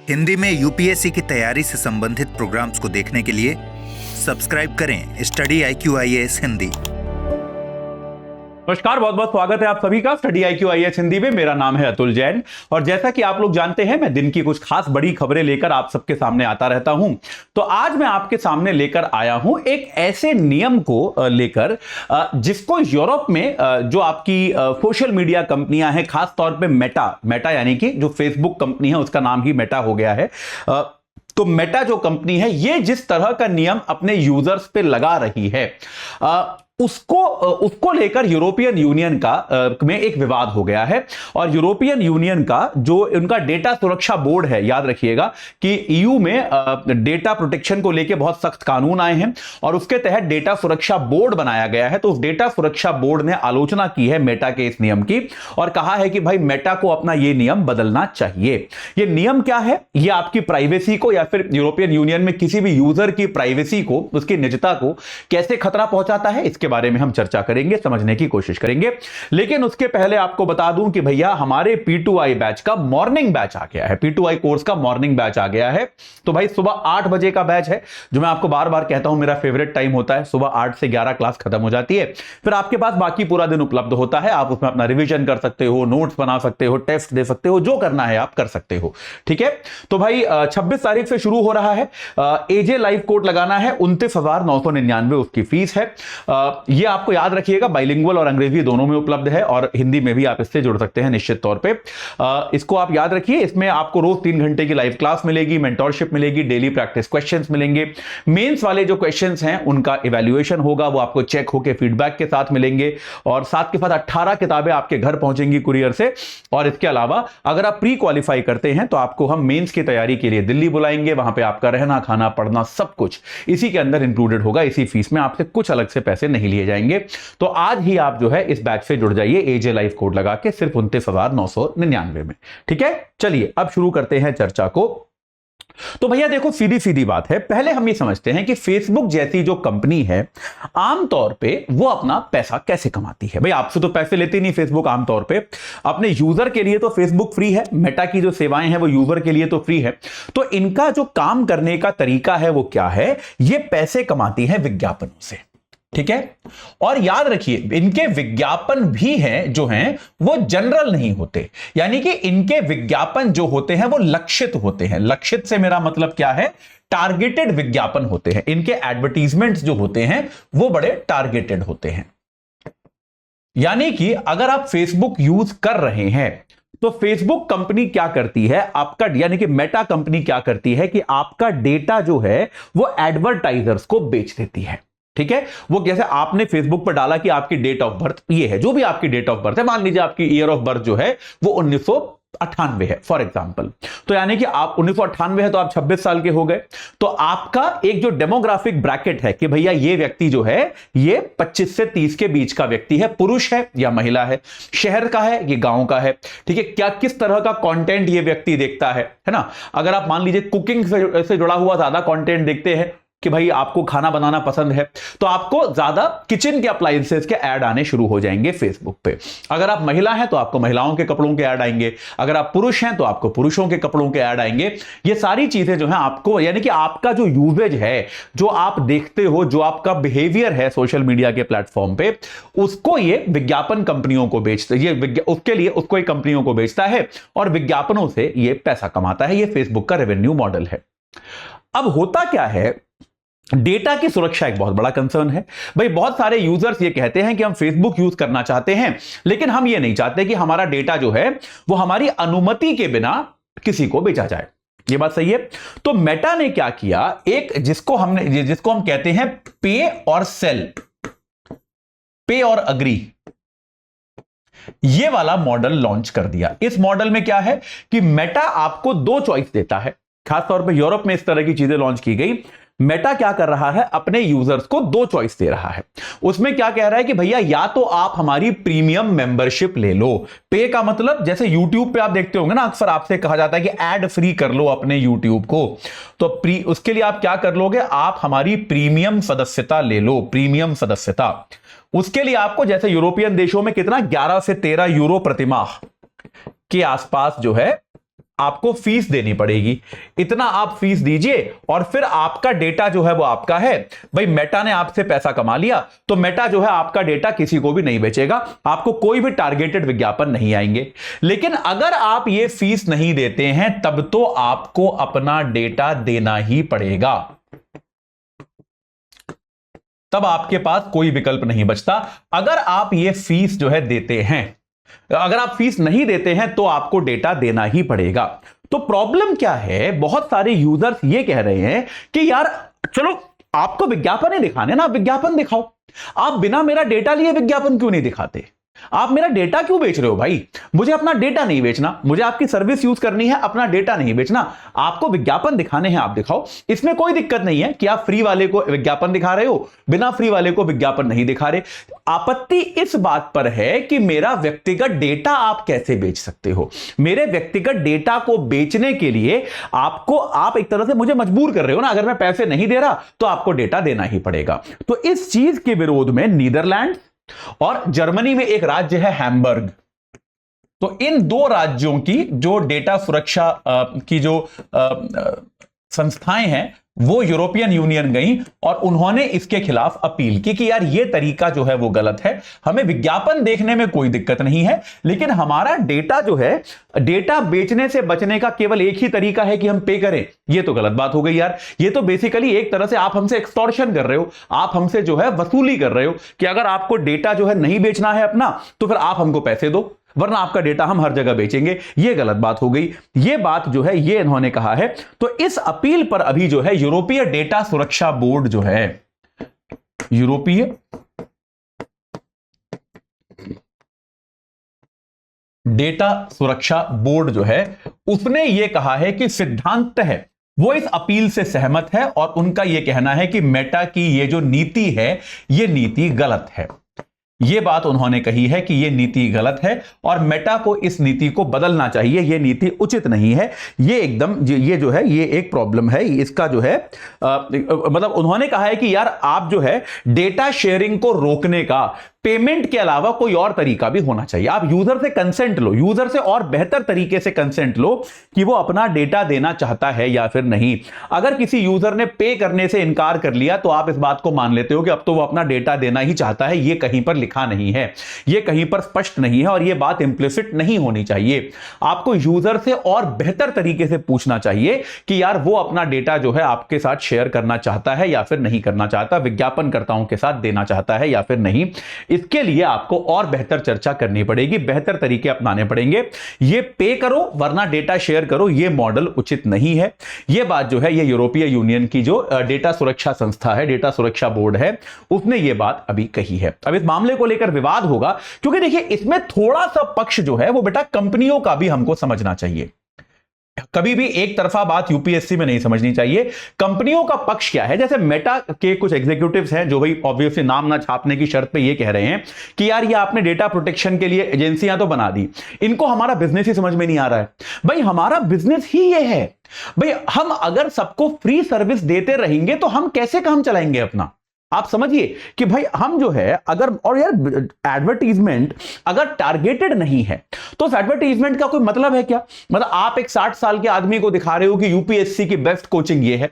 हिंदी में यूपीएससी की तैयारी से संबंधित प्रोग्राम्स को देखने के लिए सब्सक्राइब करें स्टडी IQ IAS हिंदी। नमस्कार, बहुत बहुत स्वागत है आप सभी का स्टडी IQ IAS हिंदी में। मेरा नाम है अतुल जैन और जैसा कि आप लोग जानते हैं मैं दिन की कुछ खास बड़ी खबरें लेकर आप सबके सामने आता रहता हूं। तो आज मैं आपके सामने लेकर आया हूं एक ऐसे नियम को लेकर जिसको यूरोप में जो आपकी सोशल मीडिया कंपनियां हैं, खास तौर पे मेटा यानी कि जो फेसबुक कंपनी है उसका नाम ही मेटा हो गया है। तो मेटा जो कंपनी है ये जिस तरह का नियम अपने यूजर्स पे लगा रही है उसको लेकर यूरोपियन यूनियन का में एक विवाद हो गया है। और यूरोपियन यूनियन का जो उनका डेटा सुरक्षा बोर्ड है, याद रखिएगा कि ईयू में डेटा प्रोटेक्शन को लेकर बहुत सख्त कानून आए हैं और उसके तहत डेटा सुरक्षा बोर्ड बनाया गया है। तो उस डेटा सुरक्षा बोर्ड ने आलोचना की है मेटा के इस नियम की और कहा है कि भाई मेटा को अपना यह नियम बदलना चाहिए। यह नियम क्या है? यह आपकी प्राइवेसी को या फिर यूरोपियन यूनियन में किसी भी यूजर की प्राइवेसी को, उसकी निजता को कैसे खतरा पहुंचाता है, इसके बारे में हम चर्चा करेंगे, समझने की कोशिश करेंगे। लेकिन उसके पहले आपको बता दूं कि भैया हमारे P2I बैच का मॉर्निंग बैच आ गया है। P2I कोर्स का मॉर्निंग बैच आ गया है। तो भाई सुबह 8 बजे का बैच है, जो मैं आपको बार बार कहता हूं मेरा फेवरेट टाइम होता है। सुबह 8 से 11 क्लास खत्म हो जाती है, फिर आपके पास बाकी पूरा दिन उपलब्ध होता है। आप उसमें अपना रिवीजन कर सकते हो, नोट्स बना सकते हो, टेस्ट दे सकते हो, जो करना है आप कर सकते हो। ठीक है, तो भाई 26 तारीख से शुरू हो रहा है। एजे लाइव कोड लगाना है, 29,999 उसकी फीस है। ये आपको याद रखिएगा, बाइलिंगुअल और अंग्रेजी दोनों में उपलब्ध है और हिंदी में भी आप इससे जुड़ सकते हैं निश्चित तौर पे। इसको आप याद रखिए। इसमें आपको रोज 3 घंटे की लाइव क्लास मिलेगी, मेंटोरशिप मिलेगी, डेली प्रैक्टिस क्वेश्चंस मिलेंगे। मेंस वाले जो क्वेश्चंस हैं उनका इवैल्यूएशन होगा, वो आपको चेक होकर फीडबैक के साथ मिलेंगे और साथ के साथ 18 किताबें आपके घर पहुंचेंगी कुरियर से। और इसके अलावा अगर आप प्री क्वालिफाई करते हैं तो आपको हम मेंस की तैयारी के लिए दिल्ली बुलाएंगे। वहां पर आपका रहना, खाना, पढ़ना सब कुछ इसी के अंदर इंक्लूडेड होगा। इसी फीस में आपसे कुछ अलग से पैसे नहीं लिए जाएंगे। तो आज ही आप जो है इस बैच से जुड़ जाइए एजे लाइव कोड लगा के, सिर्फ 29,999 में। ठीक है, चलिए अब शुरू करते हैं चर्चा को। तो भैया देखो, सीधी सीधी बात है। पहले हम ये समझते हैं कि फेसबुक जैसी जो कंपनी है आमतौर पे वो अपना पैसा कैसे कमाती है। भाई आपसे तो पैसे लेती नहीं फेसबुक आमतौर पे, अपने यूजर के लिए तो फेसबुक फ्री है। मेटा की जो सेवाएं हैं वो यूजर के लिए तो फ्री है। तो इनका जो काम करने का तरीका है वो क्या है? ये पैसे कमाती है विज्ञापनों से। ठीक है, और याद रखिए इनके विज्ञापन भी हैं जो हैं वो जनरल नहीं होते, यानी कि इनके विज्ञापन जो होते हैं वो लक्षित होते हैं। लक्षित से मेरा मतलब क्या है? टारगेटेड विज्ञापन होते हैं। इनके एडवर्टीजमेंट्स जो होते हैं वो बड़े टारगेटेड होते हैं। यानी कि अगर आप फेसबुक यूज कर रहे हैं तो फेसबुक कंपनी क्या करती है, आपका यानी कि मेटा कंपनी क्या करती है कि आपका डेटा जो है वो एडवर्टाइजर्स को बेच देती है। ठीक है, वो जैसे आपने फेसबुक पर डाला कि आपकी डेट ऑफ बर्थ ये है, जो भी आपकी डेट ऑफ बर्थ है, मान लीजिए आपकी ईयर ऑफ बर्थ जो है वो 1998 है फॉर एग्जांपल। तो यानी कि आप 1998 है तो आप 26 साल के हो गए। तो आपका एक जो डेमोग्राफिक ब्रैकेट है कि भैया ये व्यक्ति जो है ये 25 से 30 के बीच का व्यक्ति है, पुरुष है या महिला है, शहर का है ये गांव का है। ठीक है, क्या किस तरह का कंटेंट ये व्यक्ति देखता है ना। अगर आप मान लीजिए कुकिंग से जुड़ा हुआ ज्यादा कंटेंट देखते हैं कि भाई आपको खाना बनाना पसंद है तो आपको ज्यादा किचन के अप्लायंसेस के ऐड आने शुरू हो जाएंगे फेसबुक पे। अगर आप महिला हैं तो आपको महिलाओं के कपड़ों के ऐड आएंगे, अगर आप पुरुष हैं तो आपको पुरुषों के कपड़ों के ऐड आएंगे। ये सारी चीजें जो है आपको, यानी कि आपका जो यूजेज है, जो आप देखते हो, जो आपका बिहेवियर है सोशल मीडिया के प्लेटफॉर्म पे, उसको ये विज्ञापन कंपनियों को बेचते, ये उसके लिए उसको एक कंपनियों को बेचता है और विज्ञापनों से ये पैसा कमाता है। ये फेसबुक का रेवेन्यू मॉडल है। अब होता क्या है, डेटा की सुरक्षा एक बहुत बड़ा कंसर्न है। भाई बहुत सारे यूजर्स ये कहते हैं कि हम फेसबुक यूज करना चाहते हैं लेकिन हम ये नहीं चाहते कि हमारा डेटा जो है वो हमारी अनुमति के बिना किसी को बेचा जाए। ये बात सही है। तो मेटा ने क्या किया, एक जिसको हम कहते हैं पे और सेल, पे और अग्री, ये वाला मॉडल लॉन्च कर दिया। इस मॉडल में क्या है कि मेटा आपको 2 चॉइस देता है। खासतौर पर यूरोप में इस तरह की चीजें लॉन्च की गई। मेटा क्या कर रहा है, अपने यूजर्स को 2 चॉइस दे रहा है। उसमें क्या कह रहा है कि भैया या तो आप हमारी प्रीमियम मेंबरशिप ले लो। पे का मतलब जैसे यूट्यूब पे आप देखते होंगे ना, अक्सर आपसे कहा जाता है कि ऐड फ्री कर लो अपने यूट्यूब को। तो उसके लिए आप क्या कर लोगे, आप हमारी प्रीमियम सदस्यता ले लो। प्रीमियम सदस्यता, उसके लिए आपको जैसे यूरोपियन देशों में कितना 11 से 13 यूरो प्रतिमाह के आसपास जो है आपको फीस देनी पड़ेगी, इतना आप फीस दीजिए और फिर आपका डेटा जो है वो आपका है। भाई मेटा ने आपसे पैसा कमा लिया तो मेटा जो है आपका डेटा किसी को भी नहीं बेचेगा, आपको कोई भी टारगेटेड विज्ञापन नहीं आएंगे। लेकिन अगर आप ये फीस नहीं देते हैं तब तो आपको अपना डेटा देना ही पड़ेगा, तब आपके पास कोई विकल्प नहीं बचता। अगर आप ये फीस जो है देते हैं, अगर आप फीस नहीं देते हैं तो आपको डेटा देना ही पड़ेगा। तो प्रॉब्लम क्या है, बहुत सारे यूजर्स ये कह रहे हैं कि यार चलो आपको विज्ञापन ही दिखाने ना, आप विज्ञापन दिखाओ, आप बिना मेरा डेटा लिए विज्ञापन क्यों नहीं दिखाते? आप मेरा डेटा क्यों बेच रहे हो भाई? मुझे अपना डेटा नहीं बेचना, मुझे आपकी सर्विस यूज करनी है, अपना डेटा नहीं बेचना। आपको विज्ञापन दिखाने हैं, आप दिखाओ, इसमें कोई दिक्कत नहीं है कि आप फ्री वाले को विज्ञापन दिखा रहे हो, बिना फ्री वाले को विज्ञापन नहीं दिखा रहे। आपत्ति इस बात पर है कि मेरा व्यक्तिगत डेटा आप कैसे बेच सकते हो? मेरे व्यक्तिगत डेटा को बेचने के लिए आप एक तरह से मुझे मजबूर कर रहे हो ना। अगर मैं पैसे नहीं दे रहा तो आपको डेटा देना ही पड़ेगा। तो इस चीज के विरोध में नीदरलैंड और जर्मनी में एक राज्य है हैम्बर्ग, तो इन दो राज्यों की जो डेटा सुरक्षा की जो संस्थाएं हैं वो यूरोपियन यूनियन गई और उन्होंने इसके खिलाफ अपील की कि यार ये तरीका जो है वो गलत है, हमें विज्ञापन देखने में कोई दिक्कत नहीं है, लेकिन हमारा डेटा जो है, डेटा बेचने से बचने का केवल एक ही तरीका है कि हम पे करें। ये तो गलत बात हो गई यार। ये तो बेसिकली एक तरह से आप हमसे एक्सटॉर्शन कर रहे हो, आप हमसे जो है वसूली कर रहे हो कि अगर आपको डेटा जो है नहीं बेचना है अपना तो फिर आप हमको पैसे दो, वरना आपका डेटा हम हर जगह बेचेंगे। ये गलत बात हो गई। ये बात जो है ये इन्होंने कहा है। तो इस अपील पर अभी जो है यूरोपीय डेटा सुरक्षा बोर्ड जो है, यूरोपीय डेटा सुरक्षा बोर्ड जो है उसने ये कहा है कि सिद्धांत है वो इस अपील से सहमत है और उनका यह कहना है कि मेटा की ये जो नीति है ये नीति गलत है। ये बात उन्होंने कही है कि ये नीति गलत है और मेटा को इस नीति को बदलना चाहिए, ये नीति उचित नहीं है। ये एकदम ये जो है ये एक प्रॉब्लम है इसका जो है मतलब उन्होंने कहा है कि यार आप जो है डेटा शेयरिंग को रोकने का पेमेंट के अलावा कोई और तरीका भी होना चाहिए। आप यूजर से कंसेंट लो, यूजर से और बेहतर तरीके से कंसेंट लो कि वो अपना डेटा देना चाहता है या फिर नहीं। अगर किसी यूजर ने पे करने से इनकार कर लिया तो आप इस बात को मान लेते हो कि अब तो वो अपना डेटा देना ही चाहता है। ये कहीं पर लिखा नहीं है, ये कहीं पर स्पष्ट नहीं है और ये बात इंप्लिसिट नहीं होनी चाहिए। आपको यूजर से और बेहतर तरीके से पूछना चाहिए कि यार वो अपना डेटा जो है आपके साथ शेयर करना चाहता है या फिर नहीं करना चाहता, विज्ञापनकर्ताओं के साथ देना चाहता है या फिर नहीं। इसके लिए आपको और बेहतर चर्चा करनी पड़ेगी, बेहतर तरीके अपनाने पड़ेंगे। ये पे करो वरना डेटा शेयर करो, ये मॉडल उचित नहीं है। ये बात जो है ये यूरोपीय यूनियन की जो डेटा सुरक्षा संस्था है, डेटा सुरक्षा बोर्ड है, उसने ये बात अभी कही है। अब इस मामले को लेकर विवाद होगा क्योंकि देखिए इसमें थोड़ा सा पक्ष जो है वो बेटा कंपनियों का भी हमको समझना चाहिए। कभी भी एक तरफा बात यूपीएससी में नहीं समझनी चाहिए। कंपनियों का पक्ष क्या है, जैसे मेटा के कुछ एग्जीक्यूटिव्स हैं जो भाई ऑब्वियसली नाम ना छापने की शर्त पे ये कह रहे हैं कि यार ये आपने डेटा प्रोटेक्शन के लिए एजेंसियां तो बना दी, इनको हमारा बिजनेस ही समझ में नहीं आ रहा है। भाई हमारा बिजनेस ही ये है। भाई हम अगर सबको फ्री सर्विस देते रहेंगे तो हम कैसे काम चलाएंगे अपना? आप समझिए कि भाई हम जो है अगर, और यार एडवर्टीजमेंट अगर टारगेटेड नहीं है तो उस एडवर्टीजमेंट का कोई मतलब है क्या? मतलब आप एक 60 साल के आदमी को दिखा रहे हो कि यूपीएससी की बेस्ट कोचिंग ये है।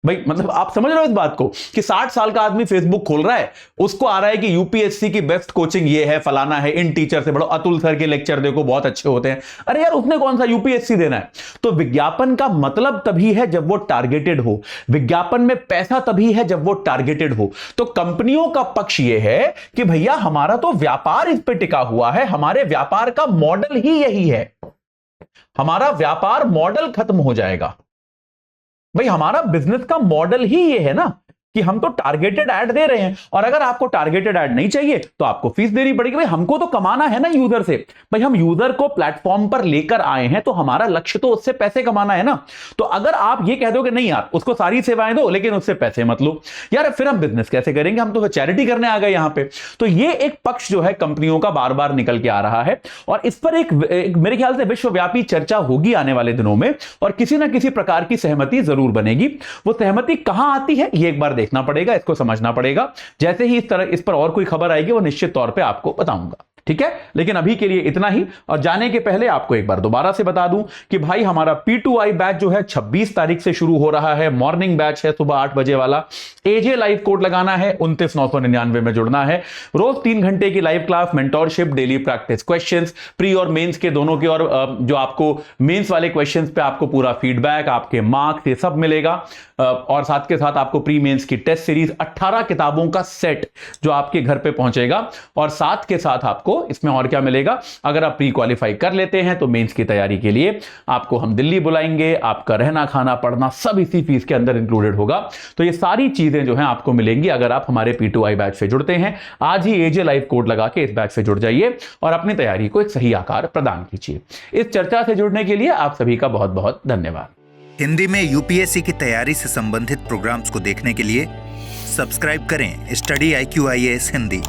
भाई मतलब आप समझ रहे हो इस बात को कि 60 साल का आदमी फेसबुक खोल रहा है, उसको आ रहा है कि यूपीएससी की बेस्ट कोचिंग ये है, फलाना है, इन टीचर से बड़ो, अतुल सर के लेक्चर देखो बहुत अच्छे होते हैं। अरे यार उसने कौन सा यूपीएससी देना है? तो विज्ञापन का मतलब तभी है जब वो टारगेटेड हो, विज्ञापन में पैसा तभी है जब वो टारगेटेड हो। तो कंपनियों का पक्ष ये है कि भैया हमारा तो व्यापार इस पे टिका हुआ है, हमारे व्यापार का मॉडल ही यही है, हमारा व्यापार मॉडल खत्म हो जाएगा। भाई हमारा बिजनेस का मॉडल ही ये है ना कि हम तो टारगेटेड ऐड दे रहे हैं और अगर आपको टारगेटेड ऐड नहीं चाहिए तो आपको फीस देनी पड़ेगी। भाई हमको तो कमाना है ना यूजर से। भाई हम यूजर को प्लेटफॉर्म पर लेकर आए हैं तो हमारा लक्ष्य तो उससे पैसे कमाना है ना। तो अगर आप ये कह दो कि नहीं यार उसको सारी सेवाएं दो लेकिन उससे पैसे मत लो, यार फिर हम बिजनेस कैसे करेंगे? हम तो चैरिटी करने आ गए यहां पे। तो ये एक पक्ष जो है कंपनियों का बार बार निकल के आ रहा है और इस पर एक मेरे ख्याल से विश्वव्यापी चर्चा होगी आने वाले दिनों में और किसी ना किसी प्रकार की सहमति जरूर बनेगी। वो सहमति कहां आती है ये एक बार देखना पड़ेगा, इसको समझना पड़ेगा। जैसे ही इस पर और कोई खबर आएगी वो निश्चित तौर पे आपको बताऊंगा। ठीक है, लेकिन अभी के लिए इतना ही। और जाने के पहले आपको एक बार दोबारा से बता दूं कि भाई हमारा P2I बैच जो है 26 तारीख से शुरू हो रहा है। मॉर्निंग बैच है सुबह 8 बजे वाला। AJ लाइव कोड लगाना है, 29,999 में जुड़ना है। रोज 3 घंटे की live class, mentorship, daily practice questions, pre और मेंस के दोनों के, और जो आपको मेंस वाले क्वेश्चंस पे आपको पूरा फीडबैक, आपके मार्क्स, ये सब मिलेगा। और साथ के साथ आपको प्री मेंस की टेस्ट सीरीज, 18 किताबों का सेट जो आपके घर पे पहुंचेगा। और साथ के साथ आपको इसमें और क्या मिलेगा, अगर आप प्री क्वालिफाई कर लेते हैं तो मेंस की तैयारी के लिए आपको हम दिल्ली बुलाएंगे, आपका रहना खाना पढ़ना सब इसी फीस के अंदर इंक्लूडेड होगा। तो ये सारी चीजें जो हैं आपको मिलेंगी अगर आप हमारे P2I बैच से जुड़ते हैं। आज ही AJ लाइव कोड लगा के इस बैच से जुड़ जाइए और अपनी तैयारी को एक सही आकार प्रदान कीजिए। इस चर्चा से जुड़ने के लिए आप सभी का बहुत बहुत धन्यवाद। हिंदी में UPSC की तैयारी से संबंधित प्रोग्राम्स को देखने के लिए सब्सक्राइब करें स्टडी IQ IAS हिंदी।